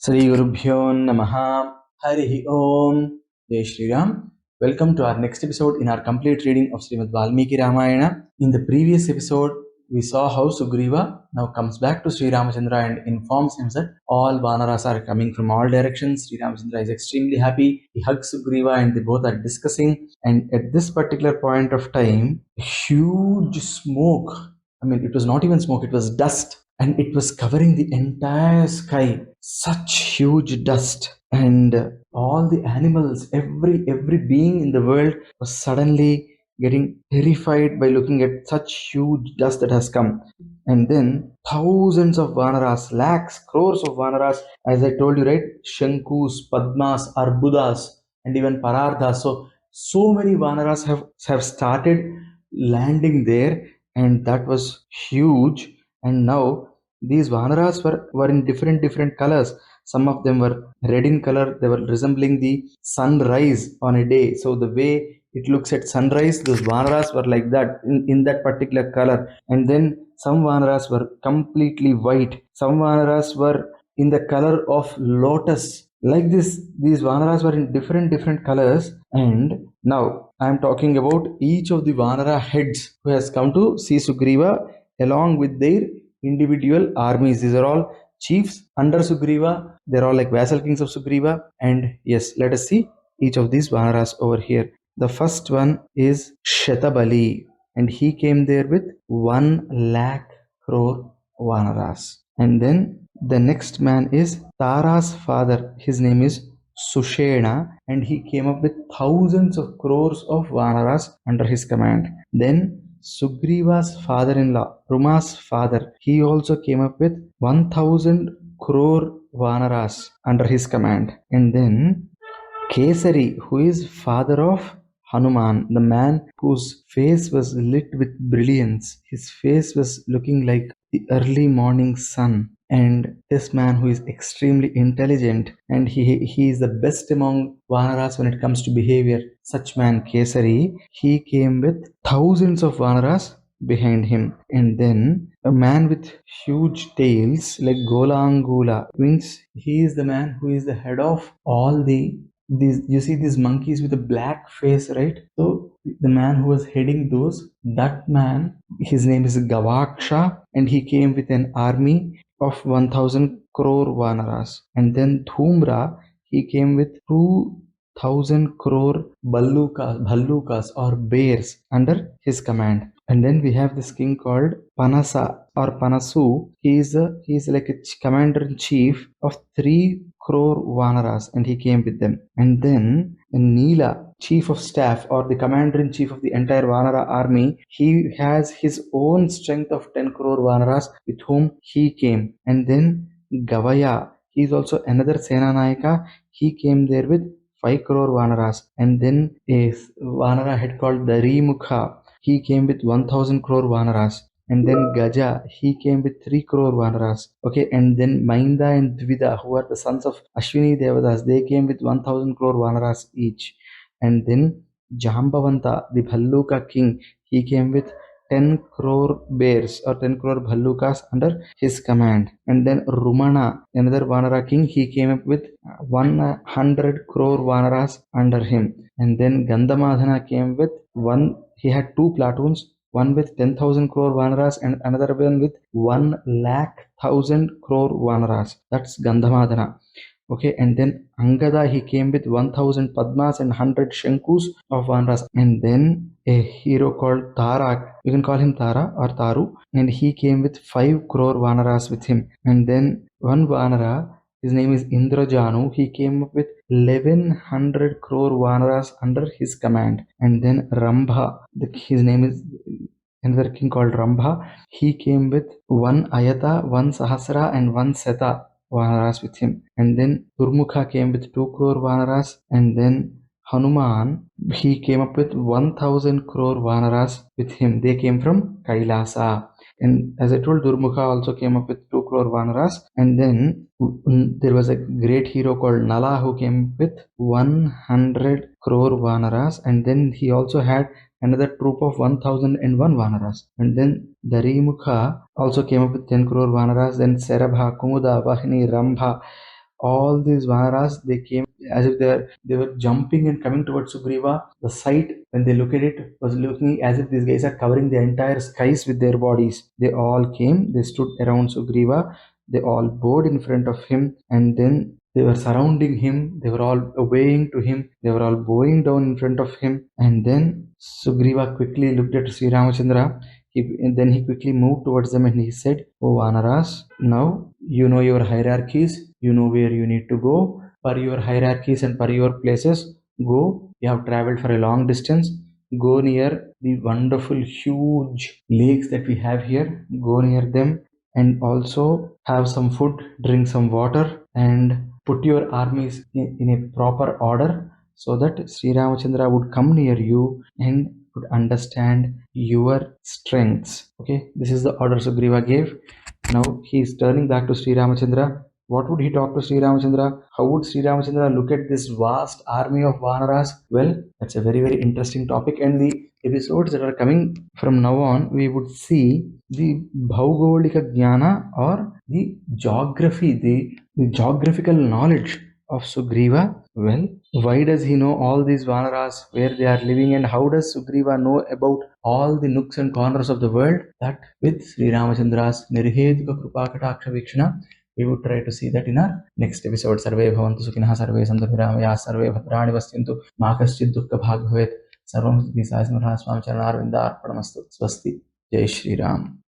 Sri Gurubhyo Namaha Harihi Om Jai Shri Ram. Welcome to our next episode in our complete reading of Srimad Valmiki Ramayana. In the previous episode, we saw how Sugriva now comes back to Sri Ramachandra and informs him that all Vanaras are coming from all directions. Sri Ramachandra is extremely happy. He hugs Sugriva and they both are discussing. And at this particular point of time, huge smoke. It was not even smoke, it was dust. And it was covering the entire sky. Such huge dust. And all the animals, every being in the world was suddenly getting terrified by looking at such huge dust that has come. And then thousands of Vanaras, lakhs, crores of Vanaras, as I told you, right? Shankus, Padmas, Arbudas, and even Parardhas. So many Vanaras have started landing there, and that was huge. And now these Vanaras were in different colors. Some of them were red in color. They were resembling the sunrise on a day. So the way it looks at sunrise, those Vanaras were like that, in that particular color. And then some Vanaras were completely white. Some Vanaras were in the color of lotus. Like this, these Vanaras were in different colors. And now I am talking about each of the Vanara heads who has come to see Sugriva along with their individual armies. These are all chiefs under Sugriva. They're all like vassal kings of Sugriva. And yes, let us see each of these Vanaras over here. The first one is Shatabali, and he came there with 1 lakh crore Vanaras. And then the next man is Tara's father. His name is Sushena, and he came up with thousands of crores of Vanaras under his command. Then Sugriva's father-in-law, Ruma's father, he also came up with 1000 crore Vanaras under his command. And then Kesari, who is father of Hanuman, the man whose face was lit with brilliance. His face was looking like the early morning sun. And this man who is extremely intelligent, and he is the best among Vanaras when it comes to behavior. Such man Kesari, he came with thousands of Vanaras behind him. And then a man with huge tails like Golangula, means he is the man who is the head of all these. You see these monkeys with a black face, right? So the man who was heading those, that man, his name is Gavaksha, and he came with an army of 1000 crore Vanaras. And then Dhumra, he came with 2000 crore Bhallukas or bears under his command. And then we have this king called Panasa or Panasu. He is like a commander in chief of 3 crore Vanaras, and he came with them. And then Neela, chief of staff or the commander in chief of the entire Vanara army, he has his own strength of 10 crore Vanaras with whom he came. And then Gavaya, he is also another Senanayaka. He came there with 5 crore Vanaras. And then a Vanara head called Darimukha, he came with 1000 crore Vanaras. And then Gaja, he came with 3 crore Vanaras. Okay, and then Mainda and Dvida, who are the sons of Ashwini Devadas, they came with 1000 crore Vanaras each. And then Jambavanta, the Bhalluka king, he came with 10 crore bears or 10 crore Bhallukas under his command. And then Rumana, another Vanara king, he came up with 100 crore Vanaras under him. And then Gandhamadhana came with he had 2 platoons, one with 10,000 crore Vanaras and another one with 1,00,000 crore Vanaras. That's Gandhamadhana. Okay, and then Angada, he came with 1000 Padmas and 100 Shankus of Vanaras. And then a hero called Tara, you can call him Tara or Taru, and he came with 5 crore Vanaras with him. And then one Vanara, his name is Indrajanu, he came up with 1100 crore Vanaras under his command. And then Rambha, his name is another king called Rambha, he came with 1 Ayata, 1 Sahasra and 1 Seta Vanaras with him. And then Durmukha came with 2 crore Vanaras. And then Hanuman, he came up with 1000 crore Vanaras with him. They came from Kailasa. And as I told, Durmukha also came up with 2 crore Vanaras. And then there was a great hero called Nala who came with 100 crore Vanaras. And then he also had another troop of 1001 Vanaras. And then Darimukha also came up with 10 crore Vanaras. Then Sarabha, Kumuda, Vahini, Rambha, all these Vanaras, they came as if they were jumping and coming towards Sugriva. The sight, when they look at it, was looking as if these guys are covering the entire skies with their bodies. They all came, they stood around Sugriva, they all bowed in front of him, and then they were surrounding him, they were all obeying to him, they were all bowing down in front of him. And then Sugriva quickly looked at Sri Ramachandra. And then he quickly moved towards them and he said, "Oh Vanaras, now you know your hierarchies, you know where you need to go. For your hierarchies and for your places, go. You have traveled for a long distance. Go near the wonderful, huge lakes that we have here. Go near them and also have some food, drink some water, and put your armies in a proper order so that Sri Ramachandra would come near you and would understand your strengths." Okay, this is the order Sugriva gave. Now he is turning back to Sri Ramachandra. What would he talk to Sri Ramachandra? How would Sri Ramachandra look at this vast army of Vanaras? Well, that's a very, very interesting topic. And the episodes that are coming from now on, we would see the Bhaugolika Jnana, or the geography, the geographical knowledge of Sugriva. Well, why does he know all these Vanaras, where they are living, and how does Sugriva know about all the nooks and corners of the world? That with Sri Ramachandra's Nirhetuka Krupakataksha Vikshana, we would try to see that in our next episode. Sarve bhavantu sukhinah, sarve santu niramaya, sarve bhadrani pasyantu, ma kaschid dukkha bhag bhavet. Sarvam Sri Sai Smrha Swami Charanarvinda Arpanamastu. Swasti. Jai Shri Ram.